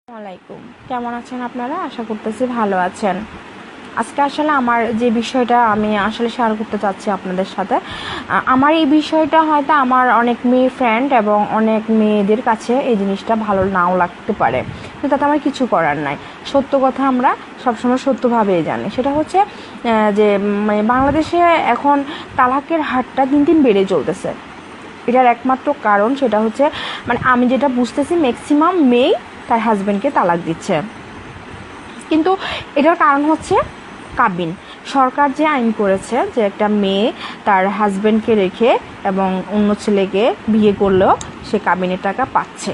আসসালামাইকুম, কেমন আছেন আপনারা? আশা করতেছি ভালো আছেন। আজকে আসলে আমার যে বিষয়টা আমি আসলে শেয়ার করতে চাচ্ছি আপনাদের সাথে, আমার এই বিষয়টা হয়তো আমার অনেক মেয়ে ফ্রেন্ড এবং অনেক মেয়েদের কাছে এই জিনিসটা ভালো নাও লাগতে পারে, কিন্তু তাতে আমার কিছু করার নাই। সত্য কথা আমরা সবসময় সত্যভাবেই জানি। সেটা হচ্ছে যে মানে বাংলাদেশে এখন তালাকের হারটা দিন দিন বেড়ে চলতেছে। এটার একমাত্র কারণ সেটা হচ্ছে মানে আমি যেটা বুঝতেছি ম্যাক্সিমাম মেয়েই তার হাজব্যান্ডকে তালাক দিচ্ছে। কিন্তু এটার কারণ হচ্ছে কাবিন। সরকার যে আইন করেছে যে একটা মেয়ে তার হাজব্যান্ডকে রেখে এবং অন্য ছেলেকে বিয়ে করলেও সে কাবিনের টাকা পাচ্ছে।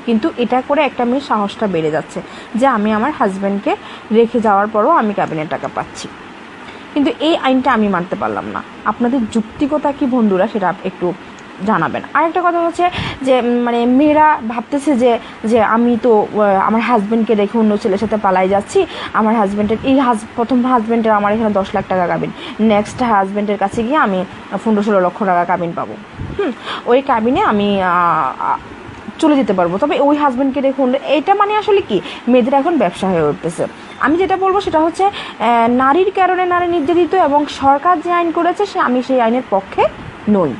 কিন্তু এটা করে একটা মেয়ের সাহসটা বেড়ে যাচ্ছে যে আমি আমার হাজব্যান্ডকে রেখে যাওয়ার পরও আমি কাবিনের টাকা পাচ্ছি। কিন্তু এই আইনটা আমি মানতে পারলাম না। আপনাদের যুক্তিকতা কি বন্ধুরা, সেটা একটু জানাবেন। আরেকটা কথা হচ্ছে যে মানে মেয়েরা ভাবতেছে যে যে আমি তো আমার হাজব্যান্ডকে রেখে অন্য ছেলের সাথে পালাই যাচ্ছি, আমার হাজব্যান্ডের প্রথম হাজব্যান্ডের আমার এখানে 10 লাখ টাকা কাবিন, নেক্সট হাজব্যান্ডের কাছে গিয়ে আমি 15-16 লক্ষ টাকা কাবিন পাবো। ওই কাবিনে আমি চলে যেতে পারবো, তবে ওই হাজব্যান্ডকে রেখে অন্য, এটা মানে আসলে কি মেয়েদের এখন ব্যবসা হয়ে উঠতেছে। আমি যেটা বলবো সেটা হচ্ছে নারীর কারণে নারী নির্যাতিত, এবং সরকার যে আইন করেছে আমি সেই আইনের পক্ষে নই।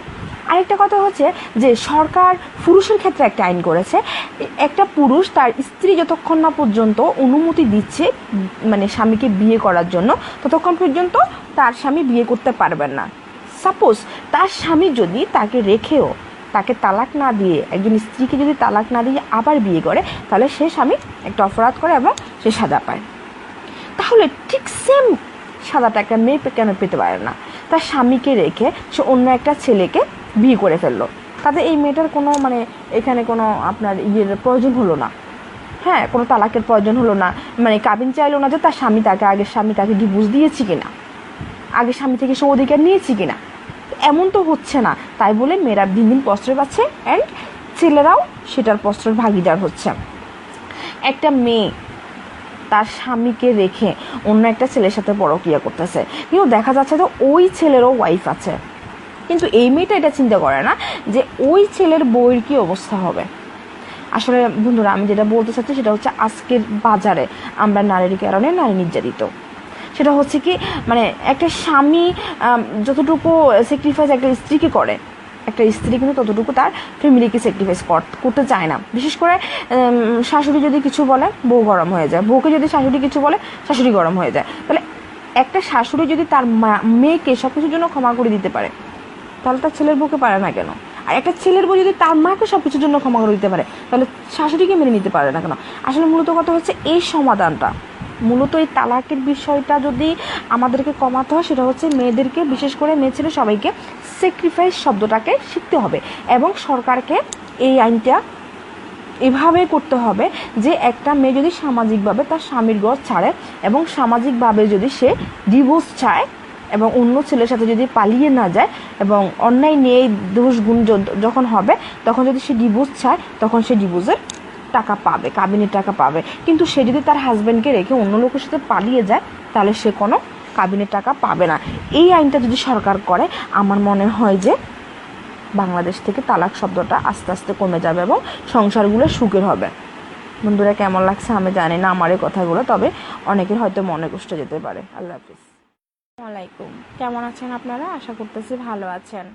আরেকটা কথা হচ্ছে যে সরকার পুরুষের ক্ষেত্রে একটা আইন করেছে, একটা পুরুষ তার স্ত্রী যতক্ষণ না পর্যন্ত অনুমতি দিচ্ছে মানে স্বামীকে বিয়ে করার জন্য, ততক্ষণ পর্যন্ত তার স্বামী বিয়ে করতে পারবেন না। সাপোজ তার স্বামী যদি তাকে রেখেও তাকে তালাক না দিয়ে, একজন স্ত্রীকে যদি তালাক না দিয়ে আবার বিয়ে করে, তাহলে সে স্বামী একটা অপরাধ করে এবং সে সাজা পায়। তাহলে ঠিক সেম সাদাটা একটা মেয়ে কেন পেতে পারে না? তার স্বামীকে রেখে সে অন্য একটা ছেলেকে বিয়ে করে ফেললো, তাতে এই মেয়েটার কোনো মানে এখানে কোনো আপনার প্রয়োজন হলো না। হ্যাঁ, কোনো তালাকের প্রয়োজন হলো না, মানে কাবিন চাইলো না যে তার আগের স্বামী তাকে ডিভোর্স দিয়েছি কিনা, আগের স্বামী থেকে সে অধিকার নিয়েছি কিনা। এমন তো হচ্ছে না, তাই বলে মেয়েরা দিন দিন প্রশ্রয় পাচ্ছে অ্যান্ড ছেলেরাও সেটার প্রশ্রয়ের ভাগিদার হচ্ছে। একটা মেয়ে তার স্বামীকে রেখে অন্য একটা ছেলের সাথে পরকীয়া করতেছে, কিন্তু দেখা যাচ্ছে যে ওই ছেলেরও ওয়াইফ আছে, কিন্তু এই মেয়েটা এটা চিন্তা করে না যে ওই ছেলের বউয়ের কী অবস্থা হবে। আসলে বন্ধুরা, আমি যেটা বলতে চাচ্ছি সেটা হচ্ছে আজকের বাজারে আমরা নারীর কারণে নারী নির্যাতিত। সেটা হচ্ছে কি মানে একটা স্বামী যতটুকু স্যাক্রিফাইস একটা স্ত্রীকে করে, একটা স্ত্রী কিন্তু ততটুকু তার ফ্যামিলিকে স্যাক্রিফাইস করতে চায় না। বিশেষ করে শাশুড়ি যদি কিছু বলে বউ গরম হয়ে যায়, বউকে যদি শাশুড়ি কিছু বলে শাশুড়ি গরম হয়ে যায়। তাহলে একটা শাশুড়ি যদি তার মেয়েকে সব কিছুর জন্য ক্ষমা করে দিতে পারে, তাহলে তার ছেলের বউকে পারে না কেন? আর একটা ছেলের বউ যদি তার মাকে সব কিছুর জন্য ক্ষমা করে দিতে পারে, তাহলে শাশুড়িকে মেনে নিতে পারে না কেন? আসলে মূলত কথা হচ্ছে এই সমাধানটা, মূলত এই তালাকের বিষয়টা যদি আমাদেরকে কমাতে হয়, সেটা হচ্ছে মেয়েদেরকে, বিশেষ করে মেয়ে ছেলে সবাইকে স্যাক্রিফাইস শব্দটাকে শিখতে হবে, এবং সরকারকে এই আইনটা এভাবে করতে হবে যে একটা মেয়ে যদি সামাজিকভাবে তার স্বামীর ঘর ছাড়ে এবং সামাজিকভাবে যদি সে ডিভোর্স চায় এবং অন্য ছেলের সাথে যদি পালিয়ে না যায় এবং অন্যায় নিয়ে দোষ গুণ যখন হবে তখন যদি সে ডিভোর্স চায়, তখন সে ডিভোর্সের টাকা পাবে, কাবিনের টাকা পাবে। কিন্তু সে যদি তার হাজব্যান্ডকে রেখে অন্য লোকের সাথে পালিয়ে যায়, তাহলে সে কোনো কাবিনের টাকা পাবে না। এই আইনটা যদি সরকার করে, আমার মনে হয় যে বাংলাদেশ থেকে তালাক শব্দটা আস্তে আস্তে কমে যাবে এবং সংসারগুলো সুখের হবে। বন্ধুরা, কেমন লাগছে আমি জানি না আমার এই কথাগুলো, তবে অনেকের হয়তো মনে কষ্ট যেতে পারে। আল্লাহ হাফিজ। আসসালামাইকুম, কেমন আছেন আপনারা? আশা করতেছি ভালো আছেন।